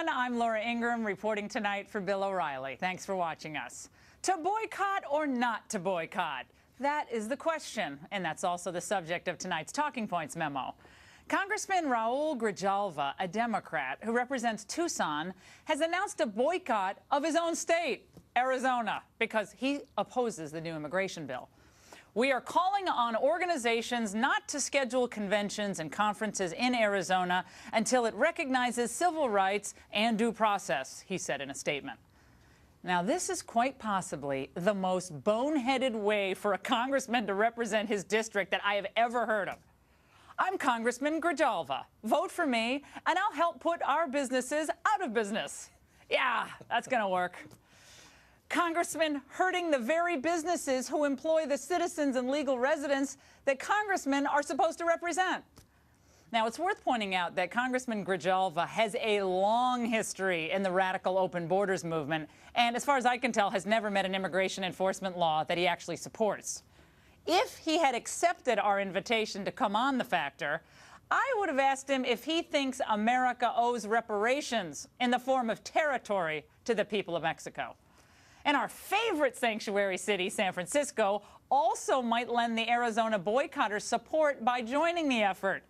everyone. I'm Laura Ingram reporting tonight for Bill O'Reilly. Thanks for watching us. To boycott or not to boycott? That is the question, and that's also the subject of tonight's Talking Points memo. Congressman Raul Grijalva, a Democrat who represents Tucson, has announced a boycott of his own state, Arizona, because he opposes the new immigration bill. We are calling on organizations not to schedule conventions and conferences in Arizona until it recognizes civil rights and due process, he said in a statement. Now, this is quite possibly the most boneheaded way for a congressman to represent his district that I have ever heard of. I'm Congressman Grijalva. Vote for me, and I'll help put our businesses out of business. Yeah, that's going to work. Congressman hurting the very businesses who employ the citizens and legal residents that congressmen are supposed to represent. Now, it's worth pointing out that Congressman Grijalva has a long history in the radical open borders movement, and as far as I can tell, has never met an immigration enforcement law that he actually supports. If he had accepted our invitation to come on The Factor, I would have asked him if he thinks America owes reparations in the form of territory to the people of Mexico. And our favorite sanctuary city, San Francisco, also might lend the Arizona boycotters support by joining the effort.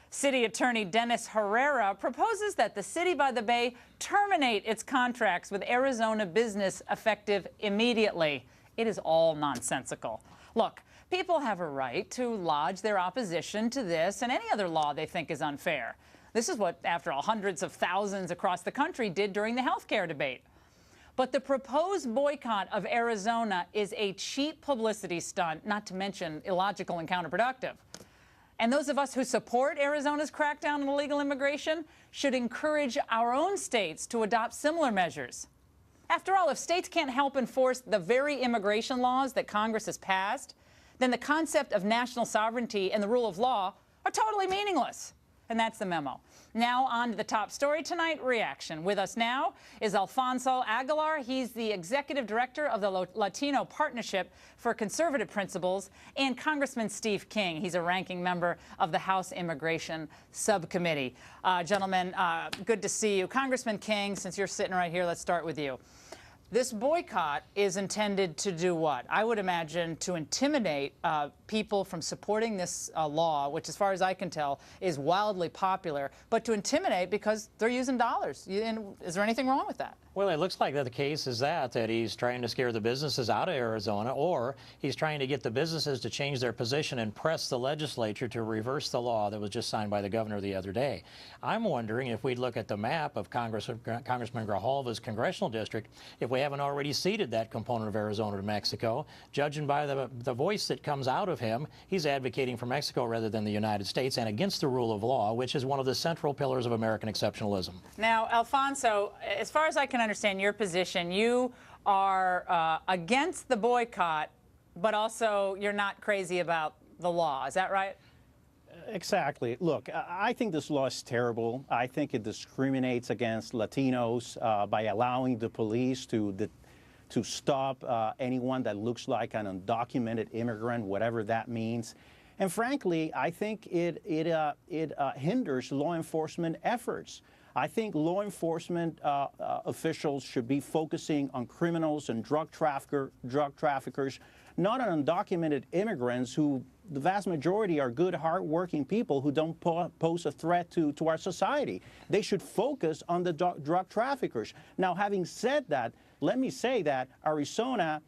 City Attorney Dennis Herrera proposes that the city by the Bay terminate its contracts with Arizona business effective immediately. It is all nonsensical. Look, people have a right to lodge their opposition to this and any other law they think is unfair. This is what, after all, hundreds of thousands across the country did during the health care debate. But the proposed boycott of Arizona is a cheap publicity stunt, not to mention illogical and counterproductive. And those of us who support Arizona's crackdown on illegal immigration should encourage our own states to adopt similar measures. After all, if states can't help enforce the very immigration laws that Congress has passed, then the concept of national sovereignty and the rule of law are totally meaningless. And that's the memo. Now on to the top story tonight, reaction. With us now is Alfonso Aguilar. He's the executive director of the Latino Partnership for Conservative Principles, and Congressman Steve King. He's a ranking member of the House Immigration Subcommittee. Gentlemen, good to see you. Congressman King, since you're sitting right here, let's start with you. This boycott is intended to do what? I would imagine to intimidate people from supporting this law, which, as far as I can tell, is wildly popular, but to intimidate because they're using dollars. Is there anything wrong with that? Well, it looks like that the case is that he's trying to scare the businesses out of Arizona, or he's trying to get the businesses to change their position and press the legislature to reverse the law that was just signed by the governor the other day. I'm wondering if we'd look at the map of Congressman Grijalva's congressional district, if we haven't already ceded that component of Arizona to Mexico. Judging by the voice that comes out of him, he's advocating for Mexico rather than the United States and against the rule of law, which is one of the central pillars of American exceptionalism. Now, Alfonso, as far as I can understand your position, you are against the boycott, but also you're not crazy about the law. Is that right? Exactly. Look, I think this law is terrible. I think it discriminates against Latinos by allowing the police to stop anyone that looks like an undocumented immigrant, whatever that means. And frankly, I think it hinders law enforcement efforts. I think law enforcement officials should be focusing on criminals and drug traffickers, not on undocumented immigrants who the vast majority are good, hard-working people who don't pose a threat to our society. They should focus on the drug traffickers. Now, having said that, let me say that Arizona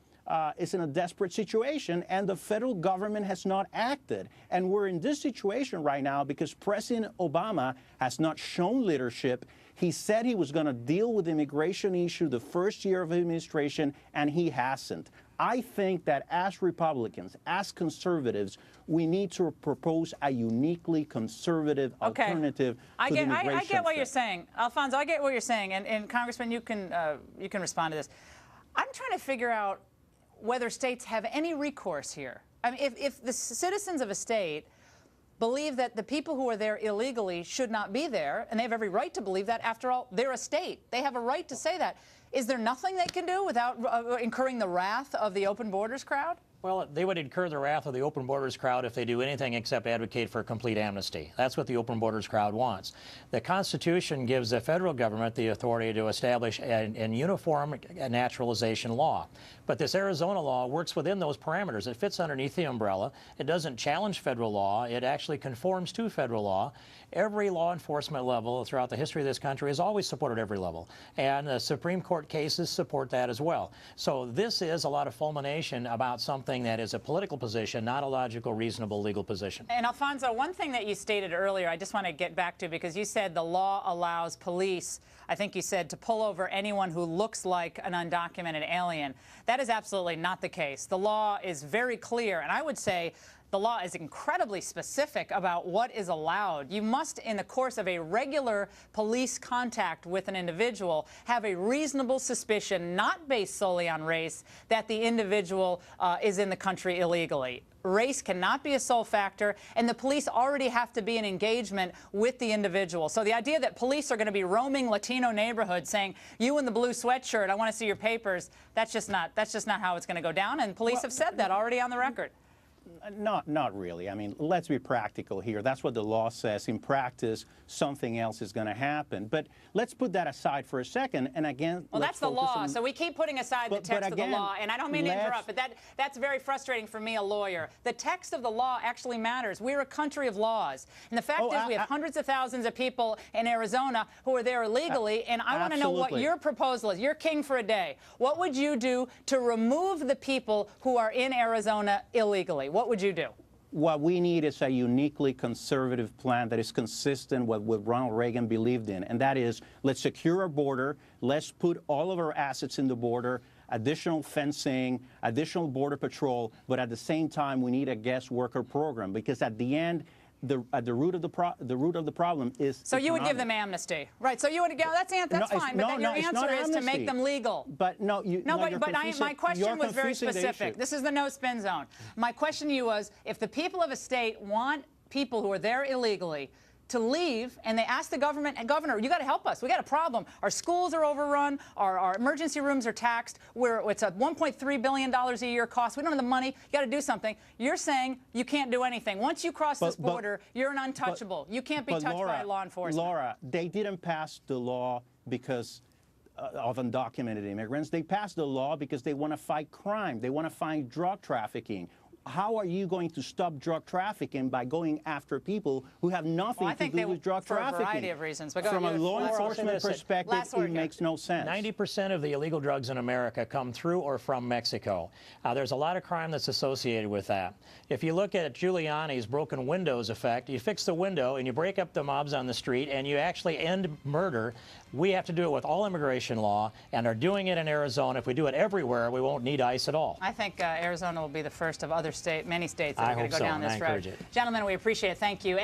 is in a desperate situation, and the federal government has not acted. And we're in this situation right now because President Obama has not shown leadership. He said he was going to deal with the immigration issue the first year of administration, and he hasn't. I think that as Republicans, as conservatives, we need to propose a uniquely conservative alternative to the immigration. I get what you're saying. Alfonso, I get what you're saying. And Congressman, you can respond to this. I'm trying to figure out whether states have any recourse here. I mean, if the citizens of a state believe that the people who are there illegally should not be there, and they have every right to believe that, after all, they're a state. They have a right to say that. Is there nothing they can do without incurring the wrath of the open borders crowd? Well, they would incur the wrath of the open borders crowd if they do anything except advocate for complete amnesty. That's what the open borders crowd wants. The Constitution gives the federal government the authority to establish an uniform naturalization law. But this Arizona law works within those parameters. It fits underneath the umbrella. It doesn't challenge federal law. It actually conforms to federal law. Every law enforcement level throughout the history of this country has always supported every level. And the Supreme Court cases support that as well. So this is a lot of fulmination about something that is a political position, not a logical, reasonable legal position. And Alfonso, one thing that you stated earlier, I just want to get back to, because you said the law allows police, I think you said, to pull over anyone who looks like an undocumented alien. That is absolutely not the case. The law is very clear, and I would say the law is incredibly specific about what is allowed. You must, in the course of a regular police contact with an individual, have a reasonable suspicion, not based solely on race, that the individual is in the country illegally. Race cannot be a sole factor, and the police already have to be in engagement with the individual. So the idea that police are going to be roaming Latino neighborhoods saying, you in the blue sweatshirt, I want to see your papers, that's just not how it's going to go down, and police have said that already on the record. Not really. I mean, let's be practical here. That's what the law says. In practice, something else is going to happen. But let's put that aside for a second. And again, well, that's the law. So we keep putting aside the text of the law. And I don't mean to interrupt, but that's very frustrating for me, a lawyer. The text of the law actually matters. We're a country of laws. And the fact is we have hundreds of thousands of people in Arizona who are there illegally. And I want to know what your proposal is. You're king for a day. What would you do to remove the people who are in Arizona illegally? What would you do? What we need is a uniquely conservative plan that is consistent with what Ronald Reagan believed in, and that is, let's secure our border, let's put all of our assets in the border, additional fencing, additional border patrol, but at the same time, we need a guest worker program, because at the end, the root of the problem is. So you would give them amnesty, right? So you would go. That's fine. But then your answer is to make them legal. But no, my question was very specific. This is the no spin zone. My question to you was, if the people of a state want people who are there illegally to leave, and they ask the government, and governor, you got to help us. We got a problem. Our schools are overrun. Our emergency rooms are taxed. It's a $1.3 billion a year cost. We don't have the money. You got to do something. You're saying you can't do anything. Once you cross this border, you're an untouchable. You can't be touched by law enforcement. Laura, they didn't pass the law because of undocumented immigrants. They passed the law because they want to fight crime. They want to fight drug trafficking. How are you going to stop drug trafficking by going after people who have nothing to do with drug trafficking? For a variety of reasons. But from a law enforcement perspective, it makes no sense. 90% of the illegal drugs in America come through or from Mexico. There's a lot of crime that's associated with that. If you look at Giuliani's broken windows effect, you fix the window and you break up the mobs on the street and you actually end murder. We have to do it with all immigration law and are doing it in Arizona. If we do it everywhere, we won't need ICE at all. I think Arizona will be the first of many states that are going to go down this road. Gentlemen, we appreciate it. Thank you.